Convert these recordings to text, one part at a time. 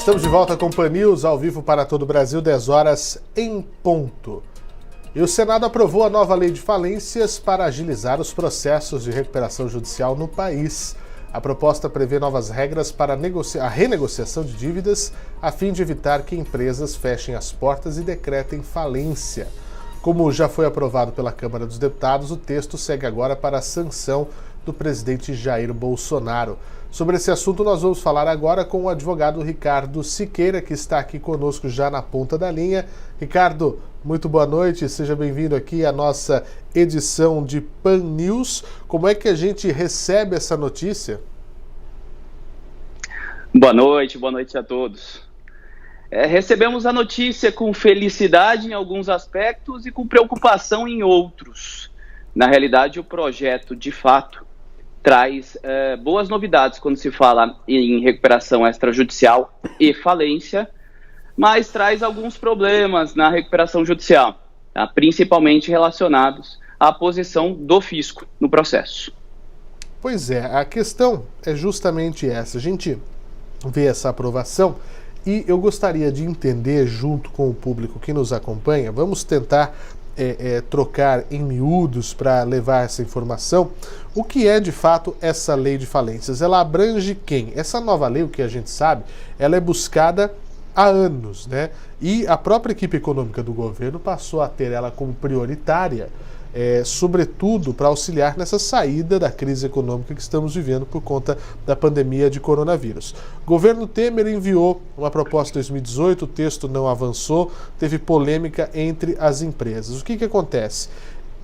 Estamos de volta com o Pan News, ao vivo para todo o Brasil, 10 horas em ponto. E o Senado aprovou a nova lei de falências para agilizar os processos de recuperação judicial no país. A proposta prevê novas regras para a renegociação de dívidas, a fim de evitar que empresas fechem as portas e decretem falência. Como já foi aprovado pela Câmara dos Deputados, o texto segue agora para a sanção do presidente Jair Bolsonaro. Sobre esse assunto, nós vamos falar agora com o advogado Ricardo Siqueira, que está aqui conosco já na ponta da linha. Ricardo, muito boa noite, seja bem-vindo aqui à nossa edição de Pan News. Como é que a gente recebe essa notícia? Boa noite a todos. Recebemos a notícia com felicidade em alguns aspectos e com preocupação em outros. Na realidade, o projeto, de fato, traz boas novidades quando se fala em recuperação extrajudicial e falência, mas traz alguns problemas na recuperação judicial, tá? Principalmente relacionados à posição do fisco no processo. Pois é, a questão é justamente essa. A gente vê essa aprovação e eu gostaria de entender, junto com o público que nos acompanha, vamos tentar trocar em miúdos para levar essa informação. O que é de fato essa lei de falências? Ela abrange quem? Essa nova lei, o que a gente sabe, ela é buscada há anos, né? E a própria equipe econômica do governo passou a ter ela como prioritária, sobretudo para auxiliar nessa saída da crise econômica que estamos vivendo por conta da pandemia de coronavírus. O governo Temer enviou uma proposta em 2018, o texto não avançou, teve polêmica entre as empresas. O que acontece?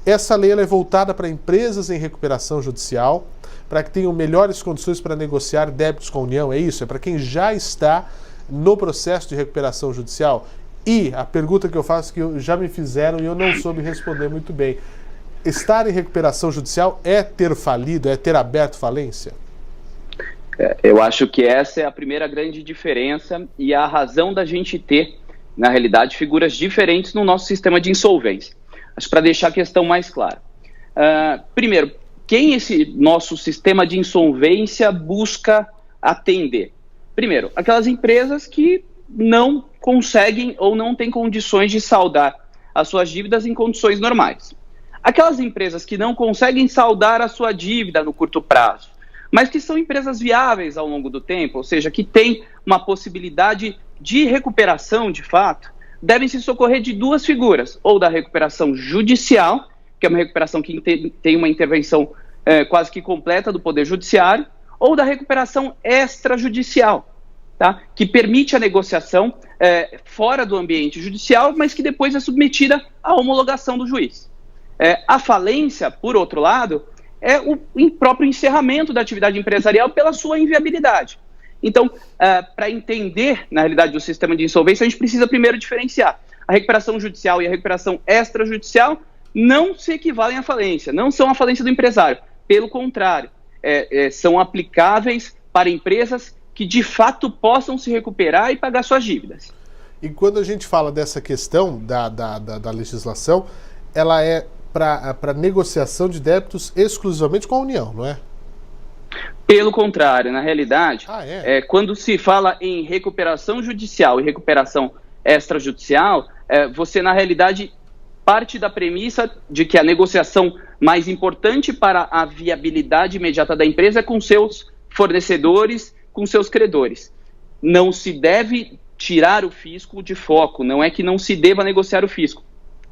Essa lei ela é voltada para empresas em recuperação judicial, para que tenham melhores condições para negociar débitos com a União, é isso? É para quem já está no processo de recuperação judicial? E a pergunta que eu faço, que já me fizeram e eu não soube responder muito bem: estar em recuperação judicial é ter falido, é ter aberto falência? Eu acho que essa é a primeira grande diferença e a razão da gente ter, na realidade, figuras diferentes no nosso sistema de insolvência. Acho para deixar a questão mais clara. Primeiro, quem esse nosso sistema de insolvência busca atender? Primeiro, aquelas empresas que não conseguem ou não têm condições de saldar as suas dívidas em condições normais. Aquelas empresas que não conseguem saldar a sua dívida no curto prazo, mas que são empresas viáveis ao longo do tempo, ou seja, que têm uma possibilidade de recuperação de fato, devem se socorrer de duas figuras: ou da recuperação judicial, que é uma recuperação que tem uma intervenção quase que completa do Poder Judiciário, ou da recuperação extrajudicial, tá? Que permite a negociação fora do ambiente judicial, mas que depois é submetida à homologação do juiz. A falência, por outro lado, é o próprio encerramento da atividade empresarial pela sua inviabilidade. Então, para entender, na realidade, o sistema de insolvência, a gente precisa primeiro diferenciar. A recuperação judicial e a recuperação extrajudicial não se equivalem à falência, não são a falência do empresário. Pelo contrário, são aplicáveis para empresas que de fato possam se recuperar e pagar suas dívidas. E quando a gente fala dessa questão da legislação, ela é para negociação de débitos exclusivamente com a União, não é? Pelo contrário, na realidade, quando se fala em recuperação judicial e recuperação extrajudicial, você na realidade parte da premissa de que a negociação mais importante para a viabilidade imediata da empresa é com seus fornecedores, com seus credores. Não se deve tirar o fisco de foco, não é que não se deva negociar o fisco,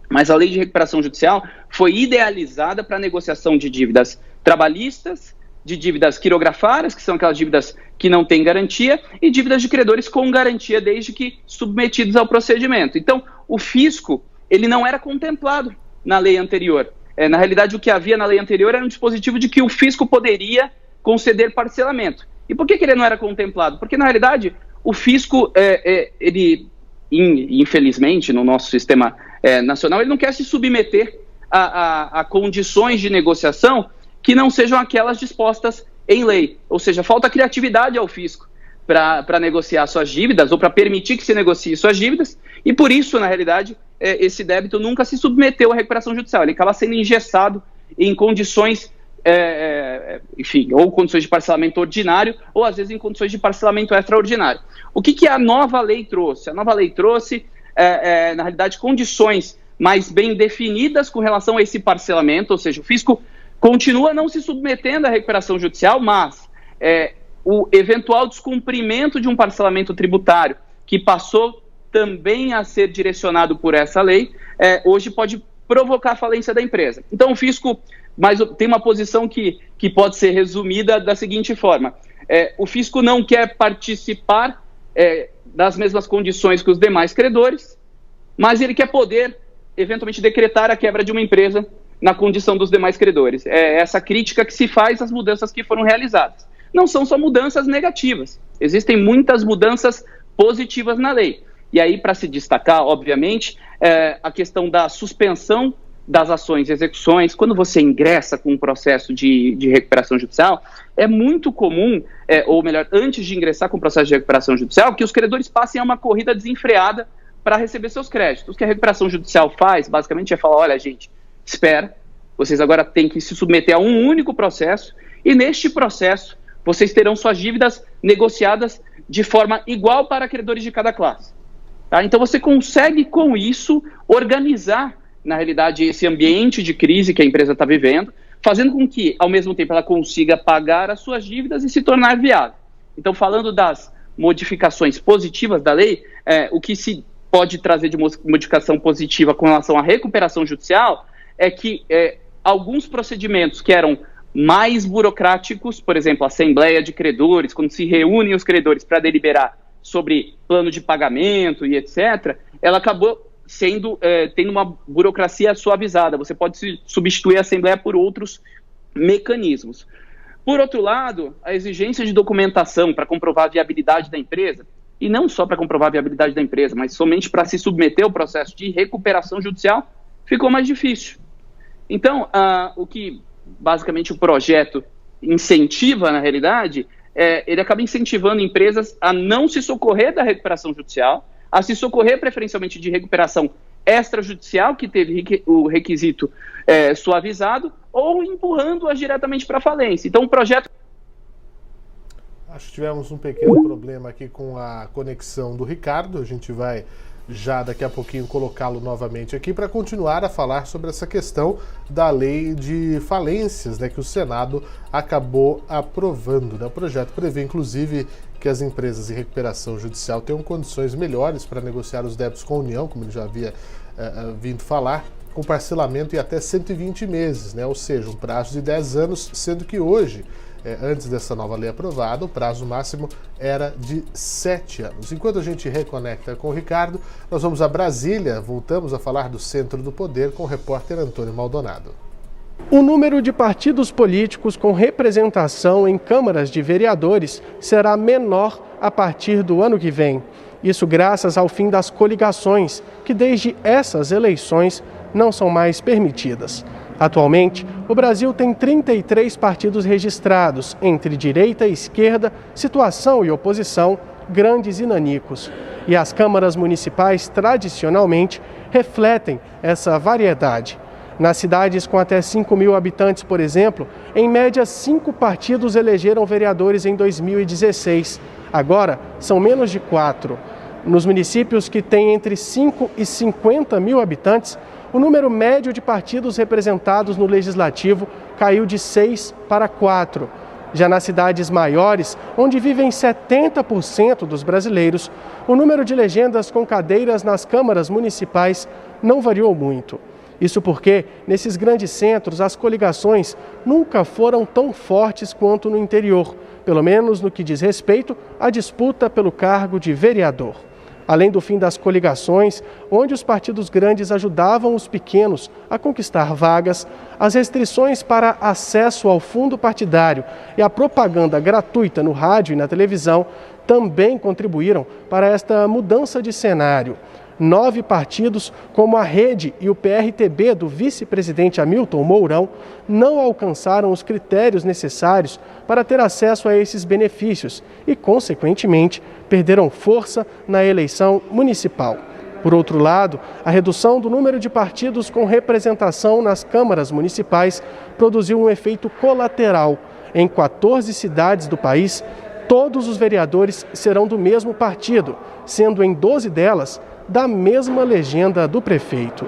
mas a lei de recuperação judicial foi idealizada para a negociação de dívidas trabalhistas, de dívidas quirografárias, que são aquelas dívidas que não têm garantia, e dívidas de credores com garantia, desde que submetidos ao procedimento. Então, o fisco, ele não era contemplado na lei anterior. Na realidade, o que havia na lei anterior era um dispositivo de que o fisco poderia conceder parcelamento. E por que ele não era contemplado? Porque, na realidade, o fisco, ele, infelizmente, no nosso sistema nacional, ele não quer se submeter a condições de negociação que não sejam aquelas dispostas em lei. Ou seja, falta criatividade ao fisco para negociar suas dívidas ou para permitir que se negocie suas dívidas, e por isso, na realidade, esse débito nunca se submeteu à recuperação judicial. Ele acaba sendo engessado em condições enfim, ou condições de parcelamento ordinário, ou às vezes em condições de parcelamento extraordinário. O que a nova lei trouxe? A nova lei trouxe, na realidade, condições mais bem definidas com relação a esse parcelamento, ou seja, o fisco continua não se submetendo à recuperação judicial, mas o eventual descumprimento de um parcelamento tributário que passou também a ser direcionado por essa lei, hoje pode provocar a falência da empresa. Então, o fisco tem uma posição que pode ser resumida da seguinte forma: o fisco não quer participar das mesmas condições que os demais credores, mas ele quer poder, eventualmente, decretar a quebra de uma empresa na condição dos demais credores. É essa crítica que se faz às mudanças que foram realizadas. Não são só mudanças negativas, existem muitas mudanças positivas na lei. E aí, para se destacar, obviamente, a questão da suspensão das ações e execuções. Quando você ingressa com um processo de recuperação judicial, é muito comum, ou melhor, antes de ingressar com o processo de recuperação judicial, que os credores passem a uma corrida desenfreada para receber seus créditos. O que a recuperação judicial faz, basicamente, é falar: olha, gente, espera, vocês agora têm que se submeter a um único processo, e neste processo vocês terão suas dívidas negociadas de forma igual para credores de cada classe. Tá? Então você consegue, com isso, organizar, na realidade, esse ambiente de crise que a empresa está vivendo, fazendo com que, ao mesmo tempo, ela consiga pagar as suas dívidas e se tornar viável. Então, falando das modificações positivas da lei, o que se pode trazer de modificação positiva com relação à recuperação judicial é que alguns procedimentos que eram mais burocráticos, por exemplo, a assembleia de credores, quando se reúnem os credores para deliberar sobre plano de pagamento e etc., ela acabou tendo uma burocracia suavizada. Você pode substituir a assembleia por outros mecanismos. Por outro lado, a exigência de documentação para comprovar a viabilidade da empresa, e não só para comprovar a viabilidade da empresa, mas somente para se submeter ao processo de recuperação judicial, ficou mais difícil. Então, o que basicamente o projeto incentiva, na realidade, ele acaba incentivando empresas a não se socorrer da recuperação judicial, a se socorrer preferencialmente de recuperação extrajudicial, que teve o requisito suavizado, ou empurrando-as diretamente para a falência. Então, o projeto... Acho que tivemos um pequeno problema aqui com a conexão do Ricardo. A gente vai já daqui a pouquinho colocá-lo novamente aqui para continuar a falar sobre essa questão da lei de falências, né, que o Senado acabou aprovando. Né? O projeto prevê, inclusive, que as empresas de recuperação judicial tenham condições melhores para negociar os débitos com a União, como ele já havia vindo falar, com parcelamento em até 120 meses, né? Ou seja, um prazo de 10 anos, sendo que hoje, antes dessa nova lei aprovada, o prazo máximo era de 7 anos. Enquanto a gente reconecta com o Ricardo, nós vamos a Brasília, voltamos a falar do Centro do Poder com o repórter Antônio Maldonado. O número de partidos políticos com representação em câmaras de vereadores será menor a partir do ano que vem. Isso graças ao fim das coligações, que desde essas eleições não são mais permitidas. Atualmente, o Brasil tem 33 partidos registrados, entre direita e esquerda, situação e oposição, grandes e nanicos. E as câmaras municipais, tradicionalmente, refletem essa variedade. Nas cidades com até 5 mil habitantes, por exemplo, em média 5 partidos elegeram vereadores em 2016. Agora, são menos de 4. Nos municípios que têm entre 5 e 50 mil habitantes, o número médio de partidos representados no Legislativo caiu de 6 para 4. Já nas cidades maiores, onde vivem 70% dos brasileiros, o número de legendas com cadeiras nas câmaras municipais não variou muito. Isso porque, nesses grandes centros, as coligações nunca foram tão fortes quanto no interior, pelo menos no que diz respeito à disputa pelo cargo de vereador. Além do fim das coligações, onde os partidos grandes ajudavam os pequenos a conquistar vagas, as restrições para acesso ao fundo partidário e a propaganda gratuita no rádio e na televisão também contribuíram para esta mudança de cenário. 9 partidos, como a Rede e o PRTB do vice-presidente Hamilton Mourão, não alcançaram os critérios necessários para ter acesso a esses benefícios e, consequentemente, perderam força na eleição municipal. Por outro lado, a redução do número de partidos com representação nas câmaras municipais produziu um efeito colateral. Em 14 cidades do país, todos os vereadores serão do mesmo partido, sendo em 12 delas da mesma legenda do prefeito.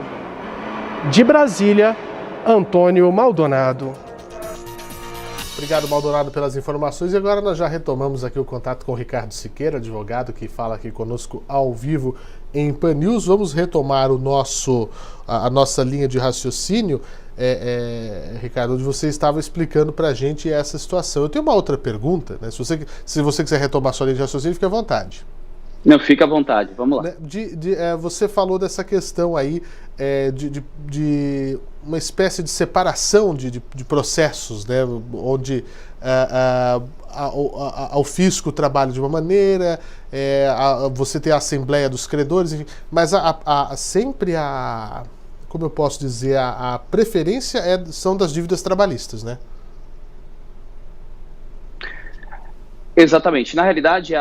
De Brasília, Antônio Maldonado. Obrigado, Maldonado, pelas informações. E agora nós já retomamos aqui o contato com o Ricardo Siqueira, advogado que fala aqui conosco ao vivo em Pan News. Vamos retomar a nossa linha de raciocínio, Ricardo, onde você estava explicando para a gente essa situação. Eu tenho uma outra pergunta, né? Se você quiser retomar a sua linha de raciocínio, fique à vontade. Não, fica à vontade, vamos lá. Você falou dessa questão aí de uma espécie de separação de processos, né, onde o fisco trabalha de uma maneira, você tem a Assembleia dos Credores, enfim, mas sempre como eu posso dizer, a preferência são das dívidas trabalhistas, né? Exatamente. Na realidade,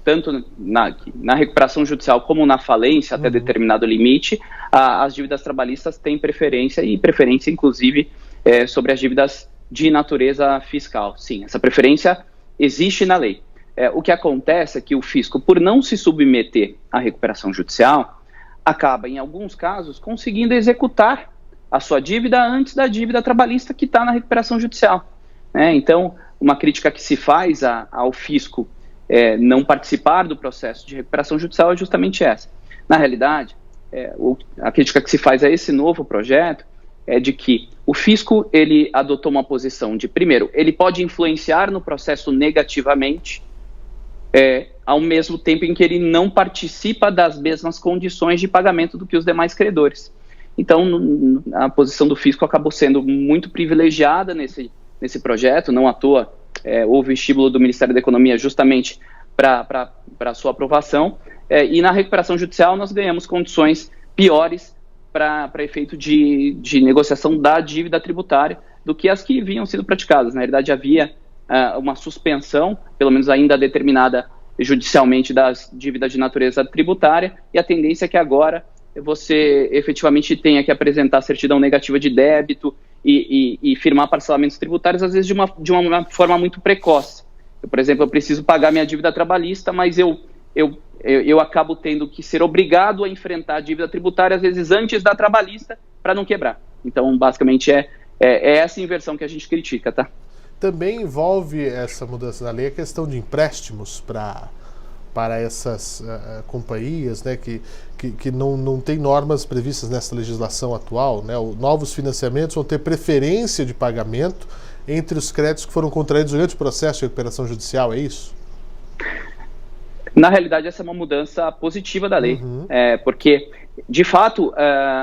tanto na recuperação judicial como na falência, até determinado limite, as dívidas trabalhistas têm preferência, e preferência, inclusive, sobre as dívidas de natureza fiscal. Sim, essa preferência existe na lei. O que acontece é que o fisco, por não se submeter à recuperação judicial, acaba, em alguns casos, conseguindo executar a sua dívida antes da dívida trabalhista que está na recuperação judicial. Então, uma crítica que se faz ao fisco não participar do processo de recuperação judicial é justamente essa. Na realidade, a crítica que se faz a esse novo projeto é de que o fisco ele adotou uma posição de, primeiro, ele pode influenciar no processo negativamente, ao mesmo tempo em que ele não participa das mesmas condições de pagamento do que os demais credores. Então, a posição do fisco acabou sendo muito privilegiada nesse projeto, não à toa houve estímulo do Ministério da Economia justamente para a sua aprovação, e na recuperação judicial nós ganhamos condições piores para efeito de negociação da dívida tributária do que as que vinham sendo praticadas. Na realidade, havia uma suspensão, pelo menos ainda determinada judicialmente, das dívidas de natureza tributária, e a tendência é que agora você efetivamente tenha que apresentar certidão negativa de débito e firmar parcelamentos tributários, às vezes de uma forma muito precoce. Por exemplo, eu preciso pagar minha dívida trabalhista, mas eu acabo tendo que ser obrigado a enfrentar a dívida tributária, às vezes antes da trabalhista, para não quebrar. Então, basicamente, é essa inversão que a gente critica, tá? Também envolve essa mudança da lei a questão de empréstimos para essas companhias, né, que não tem normas previstas nessa legislação atual, né? Novos financiamentos vão ter preferência de pagamento entre os créditos que foram contraídos durante o processo de recuperação judicial, é isso? Na realidade, essa é uma mudança positiva da lei, porque, de fato,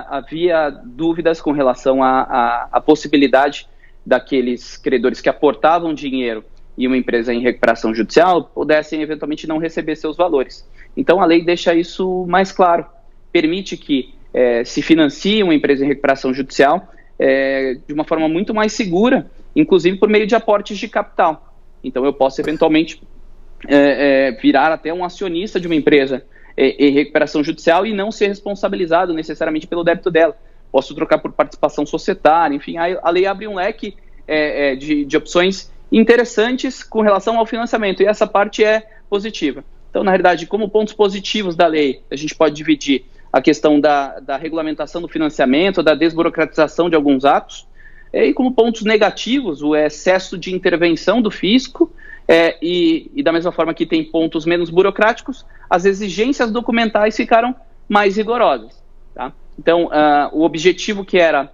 havia dúvidas com relação à possibilidade daqueles credores que aportavam dinheiro e uma empresa em recuperação judicial pudessem eventualmente não receber seus valores. Então a lei deixa isso mais claro, permite que se financie uma empresa em recuperação judicial de uma forma muito mais segura, inclusive por meio de aportes de capital. Então eu posso eventualmente virar até um acionista de uma empresa em recuperação judicial e não ser responsabilizado necessariamente pelo débito dela. Posso trocar por participação societária, enfim, a lei abre um leque de opções interessantes com relação ao financiamento, e essa parte é positiva. Então, na realidade, como pontos positivos da lei, a gente pode dividir a questão da regulamentação do financiamento, da desburocratização de alguns atos, e como pontos negativos, o excesso de intervenção do fisco, e da mesma forma que tem pontos menos burocráticos, as exigências documentais ficaram mais rigorosas, tá? Então, o objetivo que era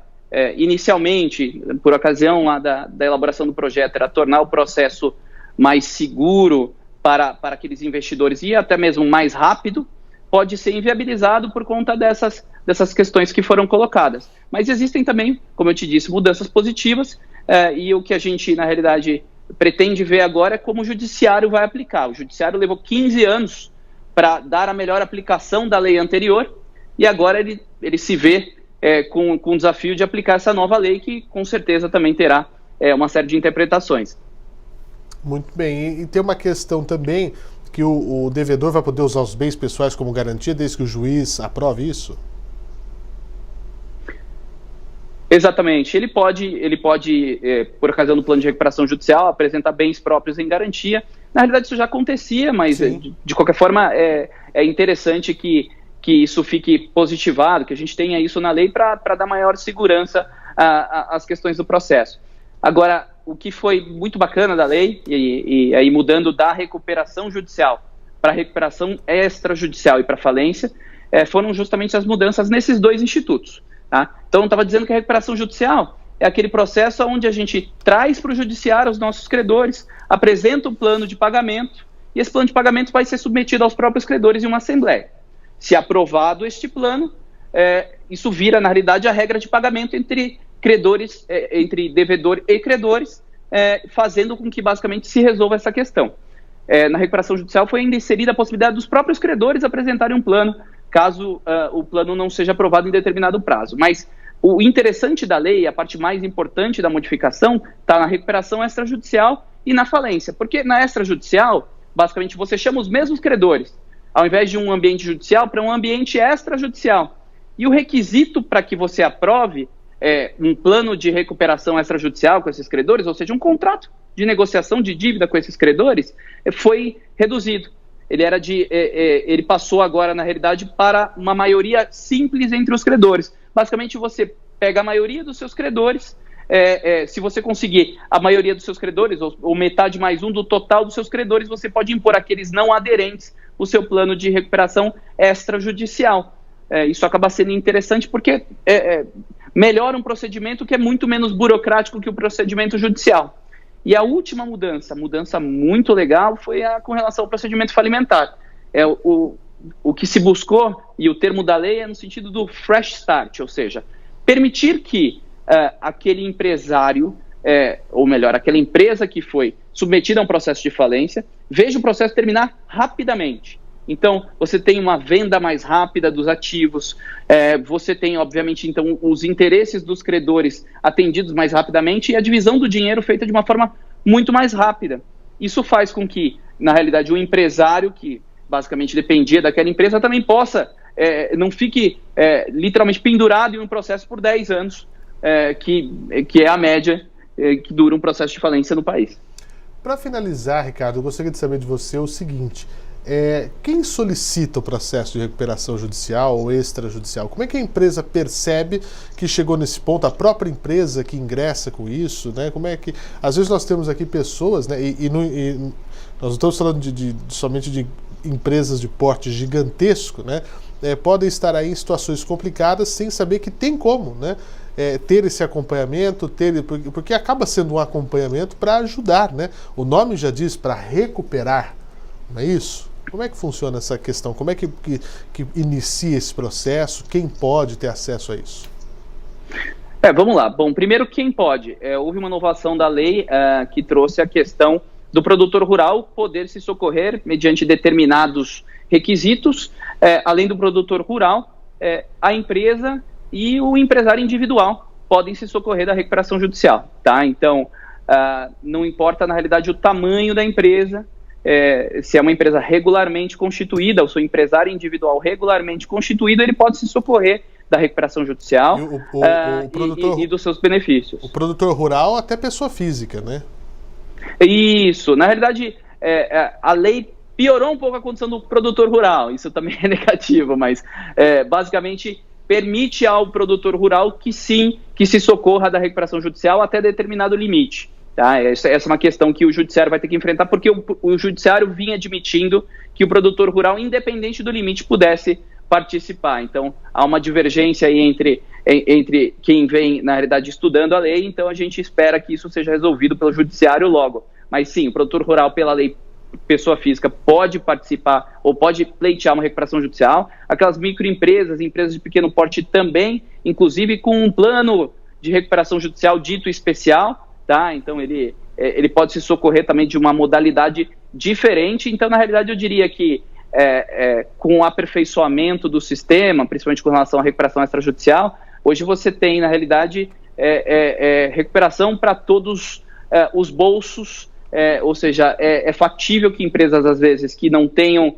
inicialmente, por ocasião lá da elaboração do projeto, era tornar o processo mais seguro para aqueles investidores e até mesmo mais rápido, pode ser inviabilizado por conta dessas questões que foram colocadas. Mas existem também, como eu te disse, mudanças positivas, e o que a gente, na realidade, pretende ver agora é como o judiciário vai aplicar. O judiciário levou 15 anos para dar a melhor aplicação da lei anterior, e agora ele se vê com o desafio de aplicar essa nova lei, que com certeza também terá uma série de interpretações. Muito bem, e tem uma questão também que o devedor vai poder usar os bens pessoais como garantia desde que o juiz aprove isso? Exatamente. Ele pode, por ocasião do plano de recuperação judicial, apresentar bens próprios em garantia. Na realidade, isso já acontecia, mas de qualquer forma é interessante que isso fique positivado, que a gente tenha isso na lei para dar maior segurança às questões do processo. Agora, o que foi muito bacana da lei, e aí mudando da recuperação judicial para recuperação extrajudicial e para falência, foram justamente as mudanças nesses dois institutos. Tá? Então, eu estava dizendo que a recuperação judicial é aquele processo onde a gente traz para o judiciário os nossos credores, apresenta um plano de pagamento, e esse plano de pagamento vai ser submetido aos próprios credores em uma assembleia. Se aprovado este plano, isso vira, na realidade, a regra de pagamento entre credores, entre devedor e credores, fazendo com que, basicamente, se resolva essa questão. Na recuperação judicial foi ainda inserida a possibilidade dos próprios credores apresentarem um plano, caso o plano não seja aprovado em determinado prazo. Mas o interessante da lei, a parte mais importante da modificação, está na recuperação extrajudicial e na falência. Porque na extrajudicial, basicamente, você chama os mesmos credores, ao invés de um ambiente judicial, para um ambiente extrajudicial. E o requisito para que você aprove um plano de recuperação extrajudicial com esses credores, ou seja, um contrato de negociação de dívida com esses credores, foi reduzido. Ele passou agora, na realidade, para uma maioria simples entre os credores. Basicamente, você pega a maioria dos seus credores, se você conseguir a maioria dos seus credores, ou metade mais um do total dos seus credores, você pode impor àqueles não aderentes o seu plano de recuperação extrajudicial. Isso acaba sendo interessante porque melhora um procedimento que é muito menos burocrático que o procedimento judicial. E a última mudança muito legal, foi com relação ao procedimento falimentar. O que se buscou, e o termo da lei é no sentido do fresh start, ou seja, permitir que aquele empresário, ou melhor, aquela empresa que foi submetida a um processo de falência, veja o processo terminar rapidamente. Então, você tem uma venda mais rápida dos ativos, você tem, obviamente, então, os interesses dos credores atendidos mais rapidamente e a divisão do dinheiro feita de uma forma muito mais rápida. Isso faz com que, na realidade, o empresário, que basicamente dependia daquela empresa, também possa, não fique literalmente pendurado em um processo por 10 anos, que é a média que dura um processo de falência no país. Para finalizar, Ricardo, eu gostaria de saber de você o seguinte: quem solicita o processo de recuperação judicial ou extrajudicial? Como é que a empresa percebe que chegou nesse ponto? A própria empresa que ingressa com isso, né? Como é que... Às vezes nós temos aqui pessoas, né? E nós não estamos falando somente de empresas de porte gigantesco, né? Podem estar aí em situações complicadas sem saber que tem como, né? Ter esse acompanhamento, porque acaba sendo um acompanhamento para ajudar, né? O nome já diz, para recuperar, não é isso? Como é que funciona essa questão? Como é que inicia esse processo? Quem pode ter acesso a isso? Vamos lá. Bom, primeiro, quem pode? Houve uma inovação da lei que trouxe a questão do produtor rural poder se socorrer mediante determinados requisitos. Além do produtor rural, a empresa e o empresário individual podem se socorrer da recuperação judicial. Tá? Então, não importa, na realidade, o tamanho da empresa, se é uma empresa regularmente constituída, ou se o empresário individual regularmente constituído, ele pode se socorrer da recuperação judicial e dos seus benefícios. O produtor rural, até pessoa física, né? Isso. Na realidade, a lei piorou um pouco a condição do produtor rural. Isso também é negativo, mas basicamente permite ao produtor rural que se socorra da recuperação judicial até determinado limite. Tá? Essa é uma questão que o judiciário vai ter que enfrentar, porque o judiciário vinha admitindo que o produtor rural, independente do limite, pudesse participar. Então, há uma divergência aí entre quem vem, na realidade, estudando a lei, então a gente espera que isso seja resolvido pelo judiciário logo. Mas sim, o produtor rural, pela lei, pessoa física, pode participar ou pode pleitear uma recuperação judicial. Aquelas microempresas, empresas de pequeno porte também, inclusive com um plano de recuperação judicial dito especial, tá? Então ele pode se socorrer também de uma modalidade diferente. Então, na realidade, eu diria que com o aperfeiçoamento do sistema, principalmente com relação à recuperação extrajudicial, hoje você tem, na realidade, recuperação para todos os bolsos ou seja, é factível que empresas, às vezes, que não tenham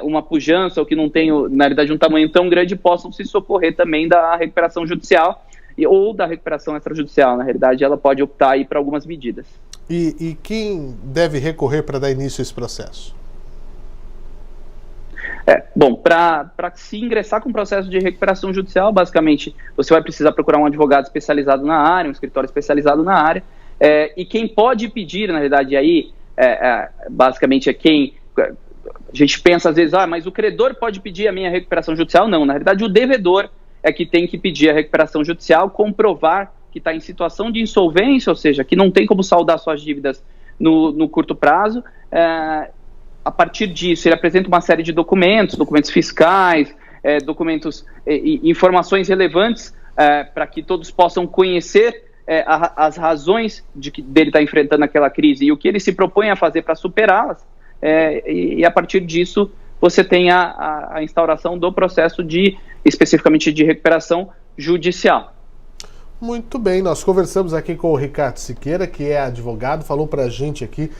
uma pujança ou que não tenham, na realidade, um tamanho tão grande, possam se socorrer também da recuperação judicial ou da recuperação extrajudicial. Na realidade, ela pode optar aí para algumas medidas. E quem deve recorrer para dar início a esse processo? Bom, para se ingressar com o processo de recuperação judicial, basicamente, você vai precisar procurar um advogado especializado na área, um escritório especializado na área, e quem pode pedir, na verdade, aí, basicamente é quem... A gente pensa às vezes, mas o credor pode pedir a minha recuperação judicial? Não, na realidade, o devedor é que tem que pedir a recuperação judicial, comprovar que está em situação de insolvência, ou seja, que não tem como saldar suas dívidas no curto prazo. A partir disso, ele apresenta uma série de documentos fiscais, documentos e informações relevantes para que todos possam conhecer as razões dele estar enfrentando aquela crise e o que ele se propõe a fazer para superá-las. E a partir disso, você tem a instauração do processo especificamente de recuperação judicial. Muito bem, nós conversamos aqui com o Ricardo Siqueira, que é advogado, falou para a gente aqui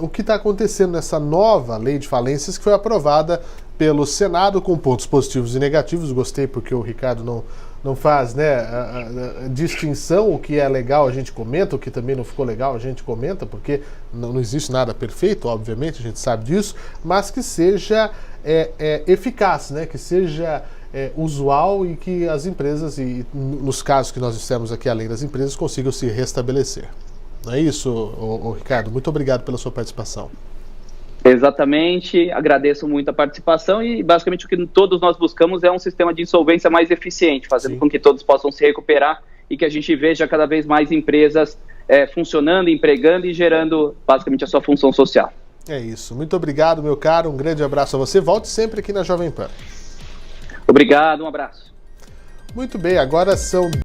o que está acontecendo nessa nova lei de falências que foi aprovada pelo Senado com pontos positivos e negativos. Gostei porque o Ricardo não faz, né, a distinção, o que é legal a gente comenta, o que também não ficou legal a gente comenta, porque não existe nada perfeito, obviamente, a gente sabe disso, mas que seja eficaz, né, que seja usual e que as empresas, e nos casos que nós dissemos aqui, além das empresas, consigam se restabelecer. Não é isso, Ricardo? Muito obrigado pela sua participação. Exatamente, agradeço muito a participação e basicamente o que todos nós buscamos é um sistema de insolvência mais eficiente, fazendo com que todos possam se recuperar e que a gente veja cada vez mais empresas funcionando, empregando e gerando basicamente a sua função social. É isso, muito obrigado, meu caro, um grande abraço a você, volte sempre aqui na Jovem Pan. Obrigado, um abraço. Muito bem, agora são